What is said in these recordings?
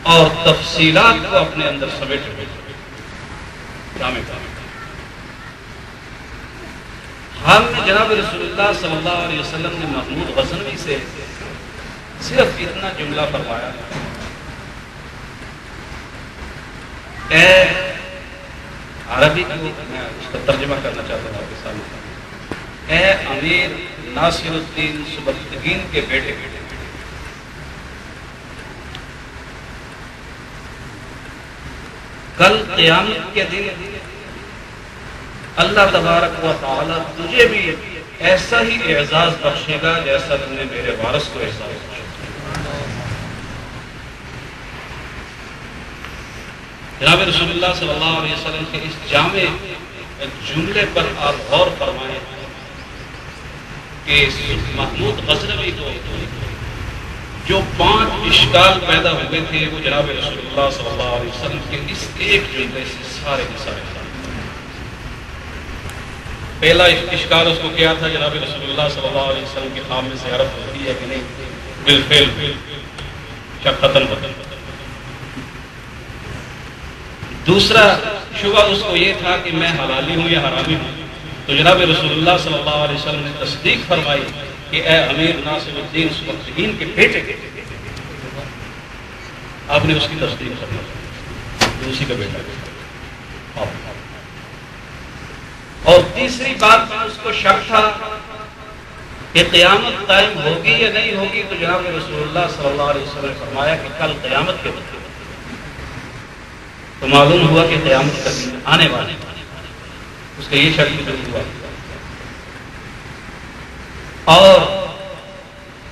اور تفصیلات کو اپنے اندر سمیٹے ہوئے جامع کام. حال میں جناب رسول اللہ صلی اللہ علیہ وسلم نے محمود غزنوی سے صرف اتنا جملہ فرمایا، اے عربی کو میں اس کا ترجمہ کرنا چاہتا ہوں آپ کے سامنے، اے امیر ناصر الدین سبکتگین کے بیٹے، کل قیامت کے دن اللہ تبارک و تعالی تجھے بھی ایسا ہی اعزاز بخشے گا جیسا تم نے میرے وارث کو اعزاز بخشا. جناب رسول اللہ صلی اللہ علیہ وسلم کے اس جامع جملے پر آپ غور فرمائیں کہ محمود غزنوی کو جو 5 اشکال پیدا ہوئے تھے وہ جناب رسول اللہ صلی اللہ علیہ وسلم کے اس ایک جملے سے سارے کے سارے. پہلا اشکال اس کو کیا تھا؟ جناب رسول اللہ صلی اللہ علیہ وسلم کے خواب میں زیارت ہوتی ہے کہ نہیں؟ بالفعل شک ختم ہوتا. دوسرا شبہ اس کو یہ تھا کہ میں حلالی ہوں یا حرامی ہوں. تو جناب رسول اللہ صلی اللہ علیہ وسلم نے تصدیق فرمائی کہ اے امیر ناصر الدین سبکتگین کے بیٹے کے، آپ نے اس کی تصدیق فرمائی کہ اسی کا بیٹا ہے. اور تیسری بات میں اس کو شک تھا کہ قیامت قائم ہوگی یا نہیں ہوگی. تو جناب رسول اللہ صلی اللہ علیہ وسلم نے فرمایا کہ کل قیامت کے وقت. تو معلوم ہوا کہ قیامت کا دن آنے والے، اس کا یہ شک بھی ہوا. اور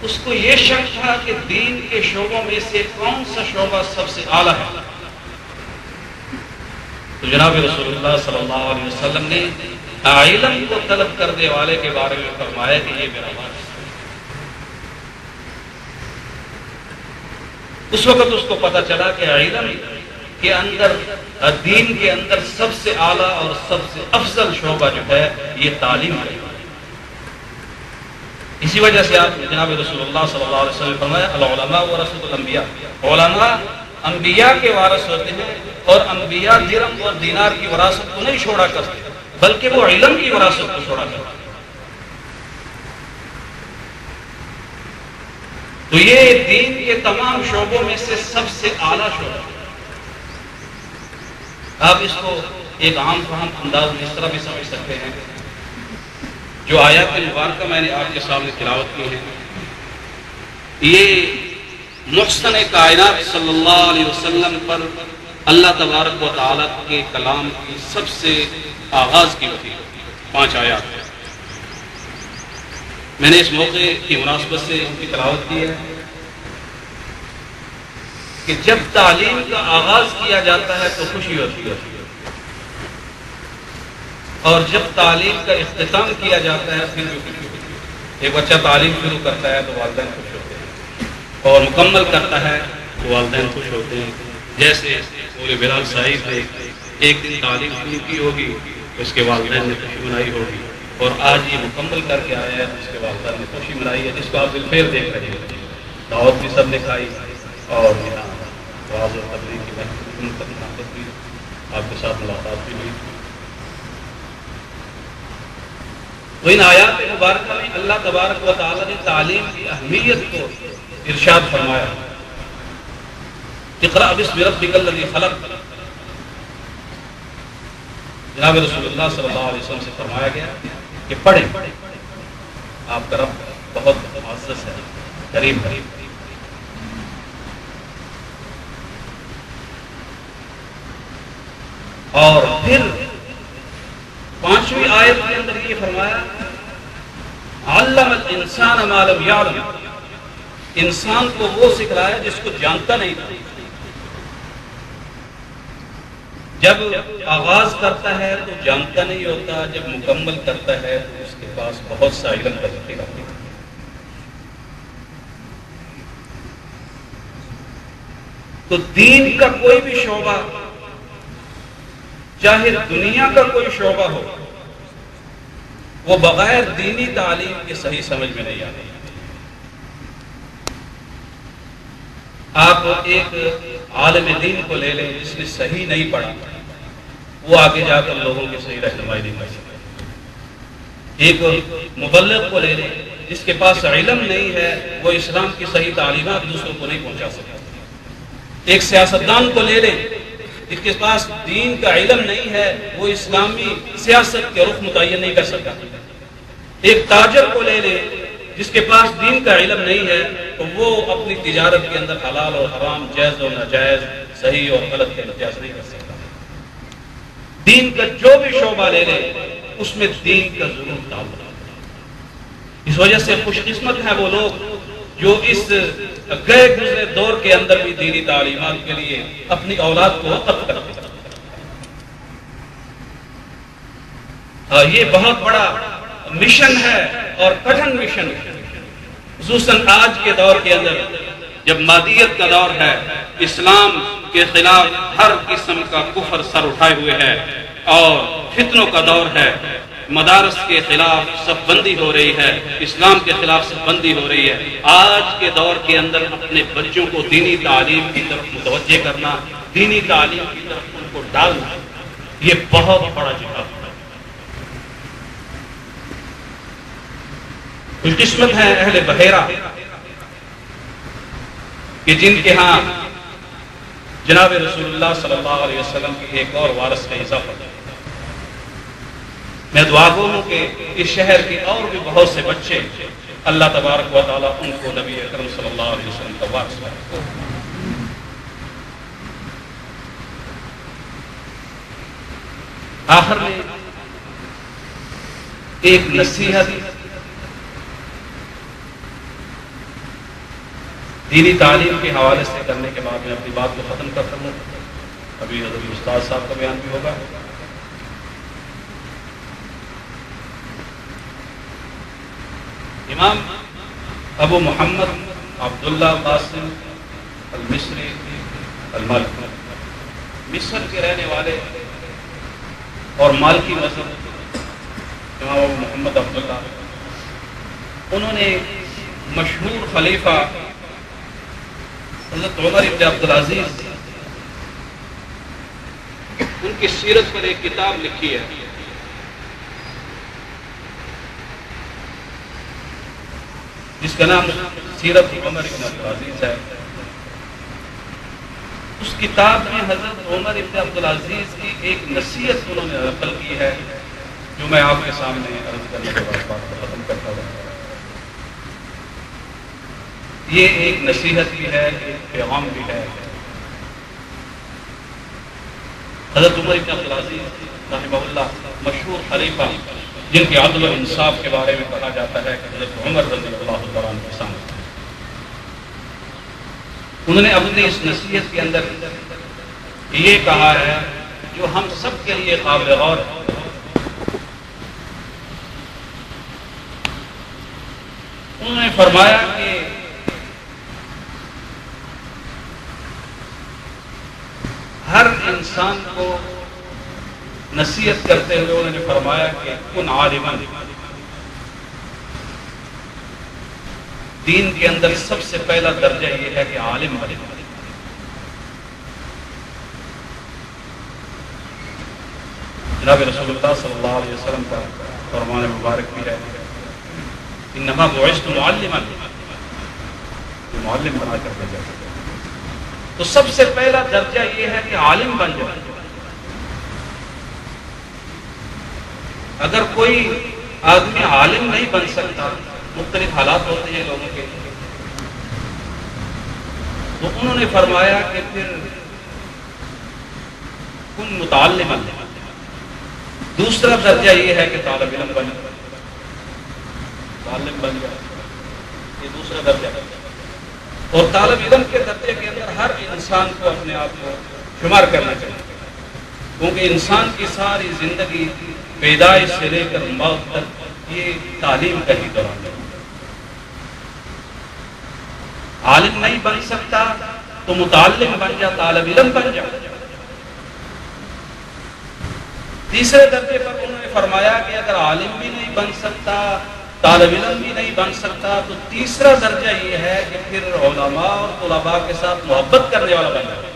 اس کو یہ شک تھا کہ دین کے شعبوں میں سے کون سا شعبہ سب سے اعلیٰ ہے. تو جناب رسول اللہ صلی اللہ علیہ وسلم نے علم کو طلب کرنے والے کے بارے میں فرمایا کہ یہ میرا وارث ہے. اس وقت اس کو پتہ چلا کہ علم کے اندر، دین کے اندر سب سے اعلیٰ اور سب سے افضل شعبہ جو ہے یہ تعلیم ہے. اسی وجہ سے آپ جناب رسول اللہ صلی اللہ علیہ وسلم نے فرمایا العلماء ورثۃ الانبیاء، علماء انبیاء کے وارث ہوتے ہیں، اور انبیاء درہم اور دینار کی وراثت کو نہیں چھوڑا کرتے بلکہ وہ علم کی وراثت کو چھوڑا کرتے. تو یہ دین کے تمام شعبوں میں سے سب سے اعلیٰ شعبہ. آپ اس کو ایک عام فہم انداز میں اس طرح بھی سمجھ سکتے ہیں، جو آیات مبارکہ میں نے آپ کے سامنے تلاوت کی ہیں، یہ محسن کائنات صلی اللہ علیہ وسلم پر اللہ تبارک و تعالیٰ کے کلام کی سب سے آغاز کی ہوتی ہے. 5 آیات میں نے اس موقع کی مناسبت سے ان کی تلاوت کی ہے کہ جب تعلیم کا آغاز کیا جاتا ہے تو خوشی ہوتی ہے، اور جب تعلیم کا اختتام کیا جاتا ہے پھر بھی خوشی ہوتی ہے. ایک بچہ تعلیم شروع کرتا ہے تو والدین خوش ہوتے ہیں، اور مکمل کرتا ہے تو والدین خوش ہوتے ہیں. جیسے مولوی بلال صاحب نے ایک دن تعلیم شروع کی ہوگی، اس کے والدین نے خوشی منائی ہوگی، اور آج یہ مکمل کر کے آیا ہے اس کے والدین نے خوشی منائی ہے، جس کو آپ بالفعل دیکھ رہے ہیں. دعوت بھی سب نے کھائی اور یہاں واعظ و تبلیغ کی محفل بھی، آپ کے ساتھ ملاقات بھی ہوئی. تو ان آیات مبارکہ میں اللہ تبارک و تعالیٰ نے تعلیم کی اہمیت کو ارشاد فرمایا. اقرأ باسم ربک الذی خلق. جناب رسول اللہ صلی اللہ علیہ وسلم سے فرمایا گیا کہ پڑھیں، آپ کا رب بہت معزز ہے، کریم ہے. اور پھر 5ویں آیت کے اندر یہ فرمایا علم الانسان ما لم یعلم. انسان کو وہ سکھلایا جس کو جانتا نہیں تھا. جب آغاز کرتا ہے تو جانتا نہیں ہوتا، جب مکمل کرتا ہے تو اس کے پاس بہت سا علم کا ذخیرہ ہوتا ہے. تو دین کا کوئی بھی شعبہ، چاہے دنیا کا کوئی شعبہ ہو، وہ بغیر دینی تعلیم کے صحیح سمجھ میں نہیں آتی. آپ ایک عالم دین کو لے لیں جس نے صحیح نہیں پڑھا، وہ آگے جا کر لوگوں کی صحیح رہنمائی نہیں کر سکتا۔ ایک مبلغ کو لے لیں جس کے پاس علم نہیں ہے، وہ اسلام کی صحیح تعلیمات دوسروں کو نہیں پہنچا سکتا۔ ایک سیاستدان کو لے لیں جس کے پاس دین کا علم نہیں ہے، وہ اسلامی سیاست کے رخ متعین نہیں کر سکتا۔ ایک تاجر کو لے لیں جس کے پاس دین کا علم نہیں ہے، تو وہ اپنی تجارت کے اندر حلال اور حرام، جائز اور ناجائز، صحیح اور غلط کا امتیاز نہیں کر سکتا۔ دین کا جو بھی شعبہ لے لیں اس میں دین کا ضرور تعلق ہے۔ اس وجہ سے خوش قسمت ہیں وہ لوگ جو اس گئے گزرے دور کے اندر بھی دینی تعلیمات کے لیے اپنی اولاد کو وقف کرتے ہیں۔ یہ بہت بڑا مشن ہے اور کٹھن مشن ہے، خصوصاً آج کے دور کے اندر جب مادیت کا دور ہے، اسلام کے خلاف ہر قسم کا کفر سر اٹھائے ہوئے ہے اور فتنوں کا دور ہے، مدارس کے خلاف صف بندی ہو رہی ہے، اسلام کے خلاف صف بندی ہو رہی ہے۔ آج کے دور کے اندر اپنے بچوں کو دینی تعلیم کی طرف متوجہ کرنا، دینی تعلیم کی طرف ان کو ڈالنا، یہ بہت بڑا جہاد ہے۔ خوش قسمت ہے اہل بحیرہ کہ جن کے ہاں جناب رسول اللہ صلی اللہ علیہ وسلم کی ایک اور وارث کا اضافہ ہے۔ میں دعا گو ہوں کہ اس شہر کے اور بھی بہت سے بچے اللہ تبارک و تعالیٰ ان کو نبی اکرم صلی اللہ علیہ وسلم کا وارث بنائے۔ آخر میں ایک نصیحت دینی تعلیم کے حوالے سے کرنے کے بعد میں اپنی بات کو ختم کرتا ہوں۔ ابھی حضرت استاد صاحب کا بیان بھی ہوگا۔ امام ابو محمد عبداللہ قاسم المصری المالکی، مصر کے رہنے والے اور مالکی مذہب امام ابو محمد عبداللہ، انہوں نے مشہور خلیفہ حضرت عمر ابن عبدالعزیز ان کی سیرت پر ایک کتاب لکھی ہے، جس کا نام سیرت عمر ابن عبدالعزیز ہے۔ اس کتاب میں حضرت عمر ابن عبدالعزیز کی ایک نصیحت انہوں نے نقل کی ہے، جو میں آپ کے سامنے عرض کرنے کے بعد بات کو ختم کرتا ہوں۔ یہ ایک نصیحت بھی ہے، ایک پیغام بھی ہے۔ حضرت عمر ابن عبدالعزیز رحمہ اللہ مشہور خلیفہ، جن کے عدل و انصاف کے بارے میں کہا جاتا ہے کہ حضرت عمر رضی اللہ تعالیٰ عنہ کے سامنے انہوں نے اپنی اس نصیحت کے اندر یہ کہا ہے جو ہم سب کے لیے قابل غور ہے۔ انہوں نے فرمایا کہ ہر انسان کو نصیحت کرتے ہوئے انہوں نے فرمایا کہ کن عالما، دین کے اندر سب سے پہلا درجہ یہ ہے کہ عالم بنے۔ جناب رسول اللہ صلی اللہ علیہ وسلم کا فرمان مبارک بھی ہے، انما بعثت معلما، معلم بنا کر بھیجا گیا۔ تو سب سے پہلا درجہ یہ ہے کہ عالم بن جائے۔ اگر کوئی آدمی عالم نہیں بن سکتا، مختلف حالات ہوتے ہیں لوگوں کے، تو انہوں نے فرمایا کہ پھر کن متعلما، دوسرا درجہ یہ ہے کہ طالب علم بن جائے، عالم بن جائے، یہ دوسرا درجہ ہے۔ اور طالب علم کے درجے کے اندر ہر انسان کو اپنے آپ کو شمار کرنا چاہیے، کیونکہ انسان کی ساری زندگی پیدائش سے لے کر موت تک یہ تعلیم کا ہی دوران ہے۔ عالم نہیں بن سکتا تو متعلم بن جا، طالب علم بن جا۔ تیسرے درجے پر انہوں نے فرمایا کہ اگر عالم بھی نہیں بن سکتا طالب علم بھی نہیں بن سکتا، تو تیسرا درجہ یہ ہے کہ پھر علماء اور طلباء کے ساتھ محبت کرنے والا بن جائے۔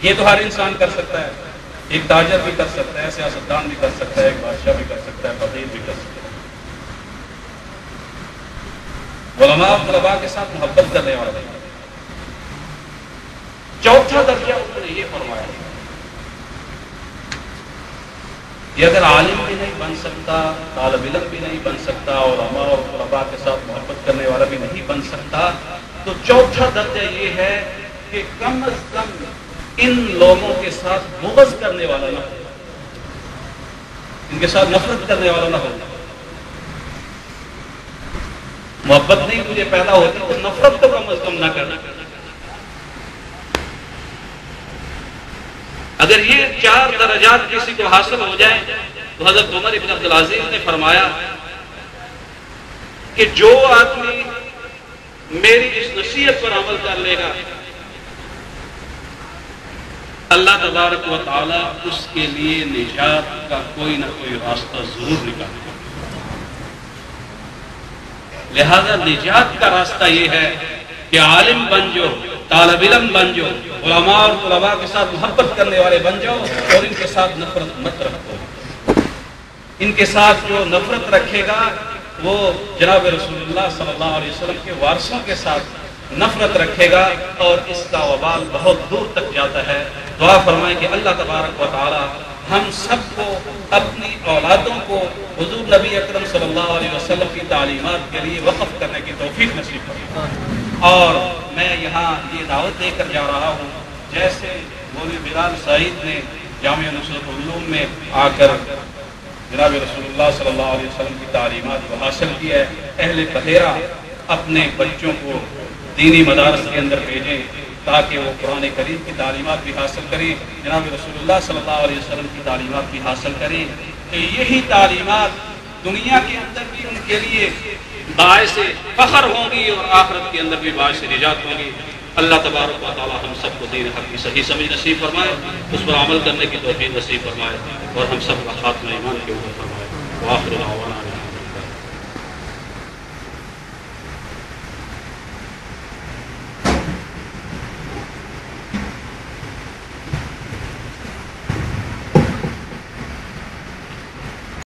یہ تو ہر انسان کر سکتا ہے، ایک تاجر بھی کر سکتا ہے، سیاستدان بھی کر سکتا ہے، ایک بادشاہ بھی کر سکتا ہے، فقیر بھی کر سکتا ہے، علماء اور طلباء کے ساتھ محبت کرنے والا بن جائے۔ چوتھا درجہ انہوں نے یہ فرمایا کہ اگر عالم بھی نہیں بن سکتا، طالب علم بھی نہیں بن سکتا، علماء اور طلباء کے ساتھ محبت کرنے والا بھی نہیں بن سکتا، تو چوتھا درجہ یہ ہے کہ کم از کم ان لوگوں کے ساتھ بغض کرنے والا نہ ہو، ان کے ساتھ نفرت کرنے والا نہ ہو۔ محبت نہیں تجھے پیدا ہوتی تو نفرت تو کم از کم نہ کرنا۔ اگر یہ چار درجات کسی کو حاصل ہو جائیں تو حضرت عمر بن عبد العزیز نے فرمایا کہ جو آدمی میری اس نصیحت پر عمل کر لے گا، اللہ تبارک و تعالی اس کے لیے نجات کا کوئی نہ کوئی راستہ ضرور نکالے گا۔ لہذا نجات کا راستہ یہ ہے کہ عالم بن جاؤ، طالب علم بن جاؤ، علماء اور طلباء کے ساتھ محبت کرنے والے بن جاؤ، اور ان کے ساتھ نفرت مت رکھو۔ ان کے ساتھ جو نفرت رکھے گا وہ جناب رسول اللہ صلی اللہ علیہ وسلم کے وارثوں کے ساتھ نفرت رکھے گا، اور اس کا وبال بہت دور تک جاتا ہے۔ دعا فرمائیں کہ اللہ تبارک و تعالی ہم سب کو اپنی اولادوں کو حضور نبی اکرم صلی اللہ علیہ وسلم کی تعلیمات کے لیے وقف کرنے کی توفیق نصیب فرمائے۔ اور میں یہاں یہ دعوت دے کر جا رہا ہوں، جیسے مولوی بلال سعید نے جامعہ نصرت العلوم میں آ کر جناب رسول اللہ صلی اللہ علیہ وسلم کی تعلیمات کو حاصل کیا ہے، اہل بحیرہ اپنے بچوں کو دینی مدارس کے اندر بھیجیں تاکہ وہ قرآن کریم کی تعلیمات بھی حاصل کریں، جناب رسول اللہ صلی اللہ علیہ وسلم کی تعلیمات بھی حاصل کریں، کہ یہی تعلیمات دنیا کے اندر بھی ان کے لیے باعث فخر ہوں گی اور آخرت کے اندر بھی باعث نجات ہوں گی۔ اللہ تبارک و تعالی ہم سب کو دین حق کی صحیح سمجھ نصیب فرمائے، اس پر عمل کرنے کی توفیق نصیب فرمائے، اور ہم سب کا خاتمہ ایمان کے اوپر فرمائے۔ وآخر دعوانا